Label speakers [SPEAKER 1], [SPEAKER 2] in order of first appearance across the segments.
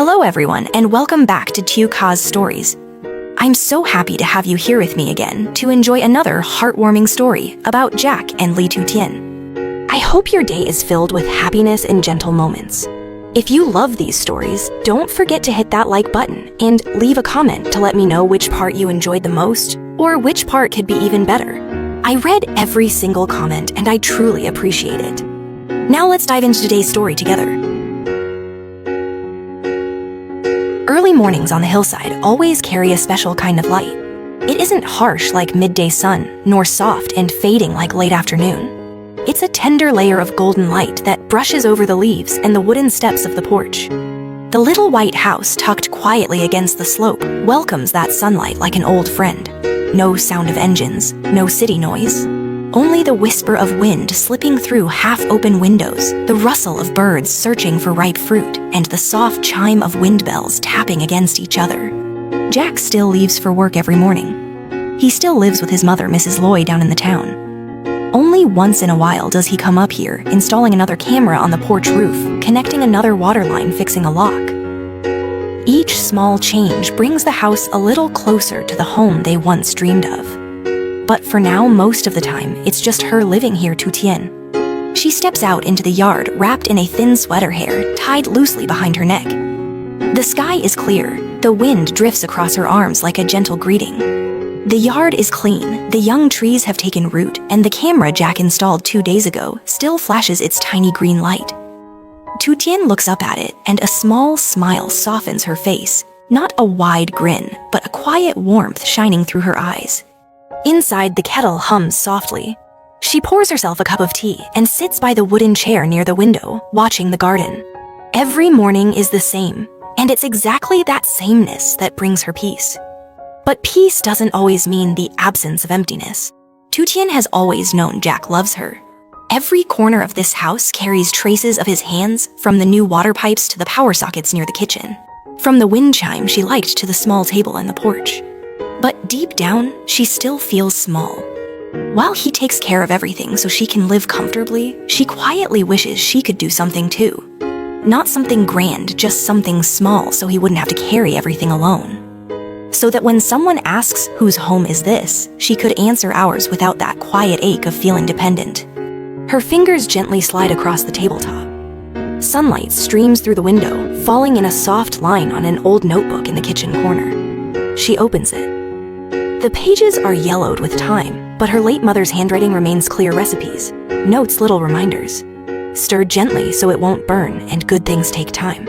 [SPEAKER 1] Hello everyone, and welcome back to Tu Tien's Stories. I'm so happy to have you here with me again to enjoy another heartwarming story about Jack and Tu Tien. I hope your day is filled with happiness and gentle moments. If you love these stories, don't forget to hit that like button and leave a comment to let me know which part you enjoyed the most or which part could be even better. I read every single comment and I truly appreciate it. Now let's dive into today's story together. Early mornings on the hillside always carry a special kind of light. It isn't harsh like midday sun, nor soft and fading like late afternoon. It's a tender layer of golden light that brushes over the leaves and the wooden steps of the porch. The little white house tucked quietly against the slope welcomes that sunlight like an old friend. No sound of engines, no city noise. Only the whisper of wind slipping through half-open windows, the rustle of birds searching for ripe fruit, and the soft chime of wind bells tapping against each other. Jack still leaves for work every morning. He still lives with his mother, Mrs. Loy, down in the town. Only once in a while does he come up here, installing another camera on the porch roof, connecting another water line, fixing a lock. Each small change brings the house a little closer to the home they once dreamed of. But for now, most of the time, it's just her living here, Tu Tien. She steps out into the yard wrapped in a thin sweater hair tied loosely behind her neck. The sky is clear. The wind drifts across her arms like a gentle greeting. The yard is clean, the young trees have taken root, and the camera Jack installed 2 days ago still flashes its tiny green light. Tu Tien looks up at it, and a small smile softens her face. Not a wide grin, but a quiet warmth shining through her eyes. Inside, the kettle hums softly. She pours herself a cup of tea and sits by the wooden chair near the window, watching the garden. Every morning is the same, and it's exactly that sameness that brings her peace. But peace doesn't always mean the absence of emptiness. Tu Tien has always known Jack loves her. Every corner of this house carries traces of his hands, from the new water pipes to the power sockets near the kitchen, from the wind chime she liked to the small table in the porch. But deep down, she still feels small. While he takes care of everything so she can live comfortably, she quietly wishes she could do something too. Not something grand, just something small so he wouldn't have to carry everything alone. So that when someone asks whose home is this, she could answer ours without that quiet ache of feeling dependent. Her fingers gently slide across the tabletop. Sunlight streams through the window, falling in a soft line on an old notebook in the kitchen corner. She opens it. The pages are yellowed with time, but her late mother's handwriting remains clear recipes, notes, little reminders. Stir gently so it won't burn, and good things take time.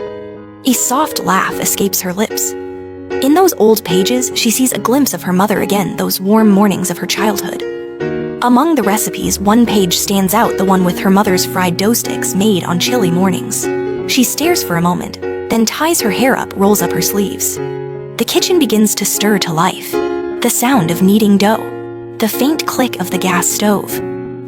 [SPEAKER 1] A soft laugh escapes her lips. In those old pages, she sees a glimpse of her mother again, those warm mornings of her childhood. Among the recipes, one page stands out, the one with her mother's fried dough sticks made on chilly mornings. She stares for a moment, then ties her hair up, rolls up her sleeves. The kitchen begins to stir to life. The sound of kneading dough, the faint click of the gas stove,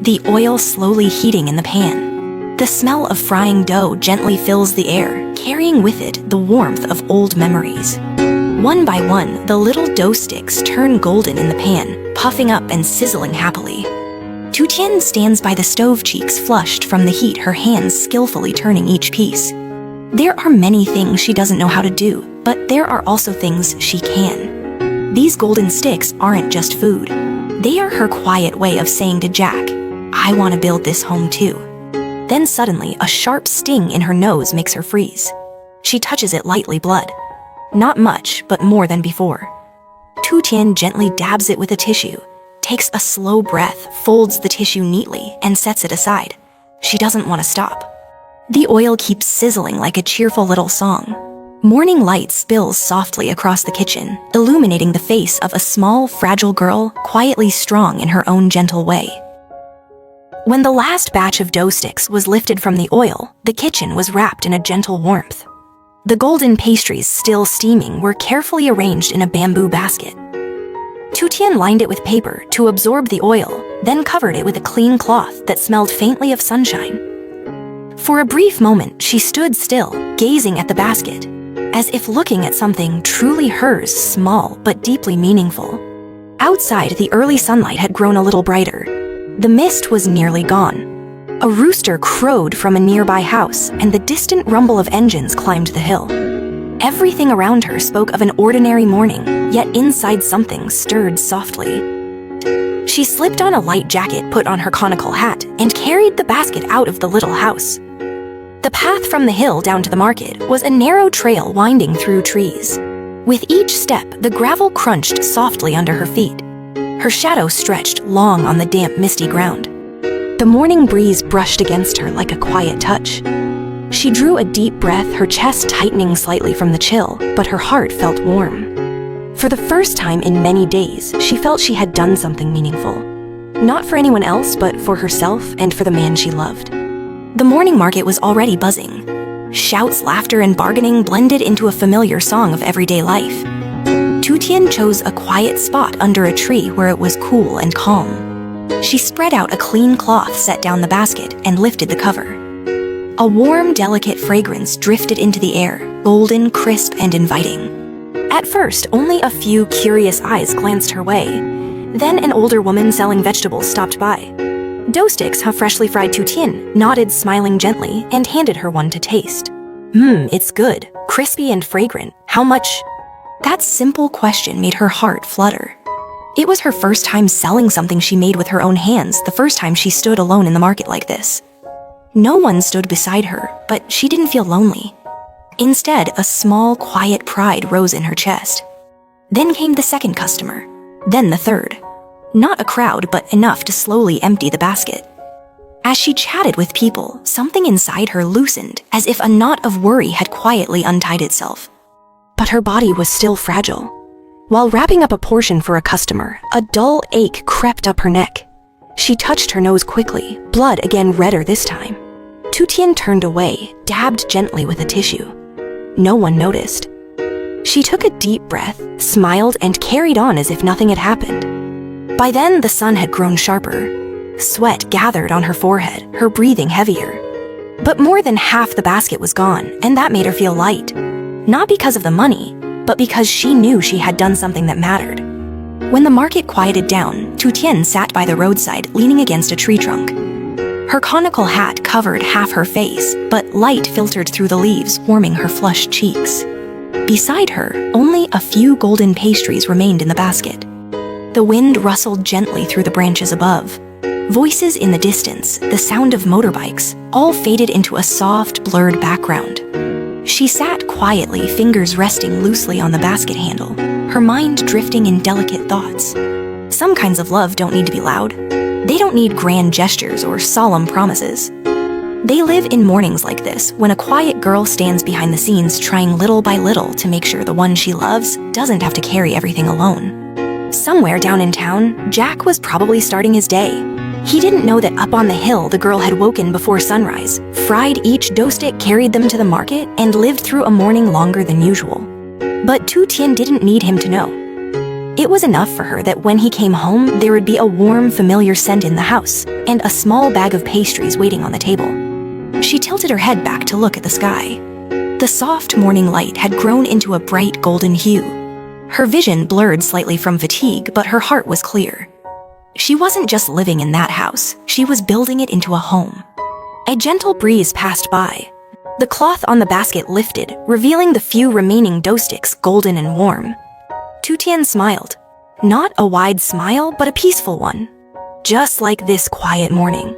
[SPEAKER 1] the oil slowly heating in the pan. The smell of frying dough gently fills the air, carrying with it the warmth of old memories. One by one, the little dough sticks turn golden in the pan, puffing up and sizzling happily. Tu Tien stands by the stove, cheeks flushed from the heat, her hands skillfully turning each piece. There are many things she doesn't know how to do, but there are also things she can. These golden sticks aren't just food. They are her quiet way of saying to Jack, I want to build this home too. Then suddenly, a sharp sting in her nose makes her freeze. She touches it lightly, blood. Not much, but more than before. Tu Tien gently dabs it with a tissue, takes a slow breath, folds the tissue neatly, and sets it aside. She doesn't want to stop. The oil keeps sizzling like a cheerful little song. Morning light spills softly across the kitchen, illuminating the face of a small, fragile girl, quietly strong in her own gentle way. When the last batch of dough sticks was lifted from the oil, the kitchen was wrapped in a gentle warmth. The golden pastries, still steaming, were carefully arranged in a bamboo basket. Tu Tien lined it with paper to absorb the oil, then covered it with a clean cloth that smelled faintly of sunshine. For a brief moment, she stood still, gazing at the basket, as if looking at something truly hers, small but deeply meaningful. Outside, the early sunlight had grown a little brighter. The mist was nearly gone. A rooster crowed from a nearby house, and the distant rumble of engines climbed the hill. Everything around her spoke of an ordinary morning, yet inside something stirred softly. She slipped on a light jacket, put on her conical hat, and carried the basket out of the little house. The path from the hill down to the market was a narrow trail winding through trees. With each step, the gravel crunched softly under her feet. Her shadow stretched long on the damp, misty ground. The morning breeze brushed against her like a quiet touch. She drew a deep breath, her chest tightening slightly from the chill, but her heart felt warm. For the first time in many days, she felt she had done something meaningful. Not for anyone else, but for herself and for the man she loved. The morning market was already buzzing. Shouts, laughter, and bargaining blended into a familiar song of everyday life. Tu Tien chose a quiet spot under a tree where it was cool and calm. She spread out a clean cloth, set down the basket, and lifted the cover. A warm, delicate fragrance drifted into the air, golden, crisp, and inviting. At first, only a few curious eyes glanced her way. Then an older woman selling vegetables stopped by. Dough sticks, freshly fried Tu Tien, nodded, smiling gently, and handed her one to taste. It's good, crispy and fragrant. How much? That simple question made her heart flutter. It was her first time selling something she made with her own hands, the first time she stood alone in the market like this. No one stood beside her, but she didn't feel lonely. Instead, a small, quiet pride rose in her chest. Then came the second customer, then the third. Not a crowd, but enough to slowly empty the basket. As she chatted with people, something inside her loosened, as if a knot of worry had quietly untied itself. But her body was still fragile. While wrapping up a portion for a customer, a dull ache crept up her neck. She touched her nose quickly, blood again redder this time. Tu Tien turned away, dabbed gently with a tissue. No one noticed. She took a deep breath, smiled, and carried on as if nothing had happened. By then, the sun had grown sharper. Sweat gathered on her forehead, her breathing heavier. But more than half the basket was gone, and that made her feel light. Not because of the money, but because she knew she had done something that mattered. When the market quieted down, Tu Tien sat by the roadside, leaning against a tree trunk. Her conical hat covered half her face, but light filtered through the leaves, warming her flushed cheeks. Beside her, only a few golden pastries remained in the basket. The wind rustled gently through the branches above. Voices in the distance, the sound of motorbikes, all faded into a soft, blurred background. She sat quietly, fingers resting loosely on the basket handle, her mind drifting in delicate thoughts. Some kinds of love don't need to be loud. They don't need grand gestures or solemn promises. They live in mornings like this, when a quiet girl stands behind the scenes trying little by little to make sure the one she loves doesn't have to carry everything alone. Somewhere down in town, Jack was probably starting his day. He didn't know that up on the hill the girl had woken before sunrise, fried each dough stick, carried them to the market, and lived through a morning longer than usual. But Tu Tien didn't need him to know. It was enough for her that when he came home, there would be a warm, familiar scent in the house, and a small bag of pastries waiting on the table. She tilted her head back to look at the sky. The soft morning light had grown into a bright golden hue. Her vision blurred slightly from fatigue, but her heart was clear. She wasn't just living in that house, she was building it into a home. A gentle breeze passed by. The cloth on the basket lifted, revealing the few remaining dough sticks, golden and warm. Tu Tien smiled. Not a wide smile, but a peaceful one. Just like this quiet morning.